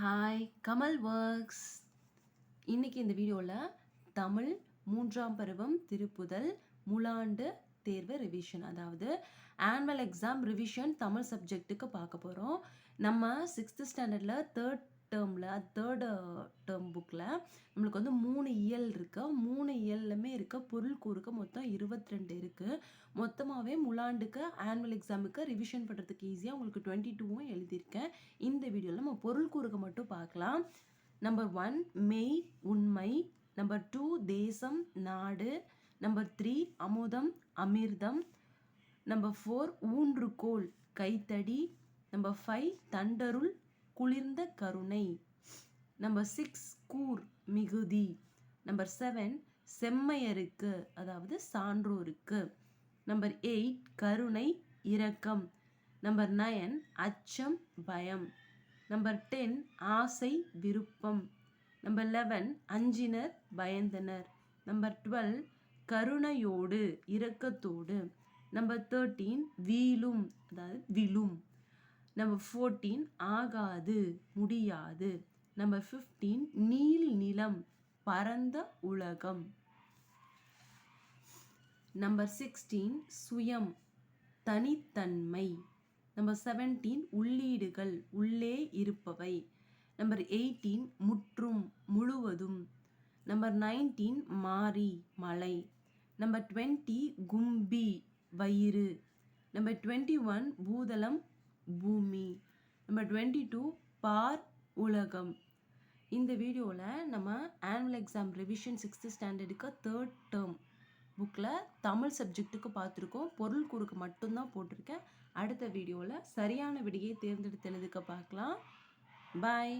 Hi Kamal works. இன்னைக்கு இந்த வீடியோவில் தமிழ் 3ஆம் பருவம் திருப்புதல் முழாண்டு தேர்வு ரிவிஷன், அதாவது ஆனுவல் எக்ஸாம் ரிவிஷன் தமிழ் சப்ஜெக்ட்டுக்கு பார்க்க போகிறோம். நம்ம 6th ஸ்டாண்டர்டில் தேர்ட் டேர்ம் புக்கில் நம்மளுக்கு வந்து 3 இயல் இருக்கு. 3 இயல்லுமே இருக்க பொருள் கூறுக்கு மொத்தம் 22 இருக்குது. மொத்தமாகவே முழாண்டுக்கு ஆனுவல் எக்ஸாமுக்கு ரிவிஷன் பண்ணுறதுக்கு ஈஸியாக உங்களுக்கு 22வும் எழுதியிருக்கேன். இந்த வீடியோவில் நம்ம பொருள் கூறுக்கு மட்டும் பார்க்கலாம். நம்பர் 1 மெய் உண்மை, நம்பர் 2 தேசம் நாடு, நம்பர் 3 அமுதம் அமிர்தம், நம்பர் 4 ஊன்றுகோல் கைத்தடி, நம்பர் 5 தண்டருள் குளிர்ந்த கருணை, நம்பர் 6 கூர் மிகுதி, நம்பர் 7 செம்மையருக்கு அதாவது சான்றோருக்கு, நம்பர் 8 கருணை இரக்கம், நம்பர் 9 அச்சம் பயம், நம்பர் 10 ஆசை விருப்பம், நம்பர் 11 அஞ்சினர் பயந்தனர், நம்பர் 12 கருணையோடு இரக்கத்தோடு, நம்பர் 13 வீழும் அதாவது விழும், நம்பர் 14 ஆகாது முடியாது, நம்பர் 15 நீல் நிலம் பரந்த உலகம், நம்பர் 16 சுயம் தனித்தன்மை, நம்பர் 17 உள்ளீடுகள் உள்ளே இருப்பவை, நம்பர் 18 முற்றும் முழுவதும், நம்பர் 19 மாறி மலை, நம்பர் 20 கும்பி வயிறு, நம்பர் 21 பூதளம் பூமி, நம்பர் 22 பார் உலகம். இந்த வீடியோவில் நம்ம ஆனுவல் எக்ஸாம் ரிவிஷன் 6th ஸ்டாண்டர்டுக்கு தேர்ட் டேர்ம் புக்கில் தமிழ் சப்ஜெக்ட்டுக்கு பார்த்துருக்கோம். பொருள் கூறுக்கு மட்டும்தான் போட்டிருக்கேன். அடுத்த வீடியோவில் சரியான விடையை தேர்ந்தெடுத்து எழுதுக்க பார்க்கலாம். பாய்.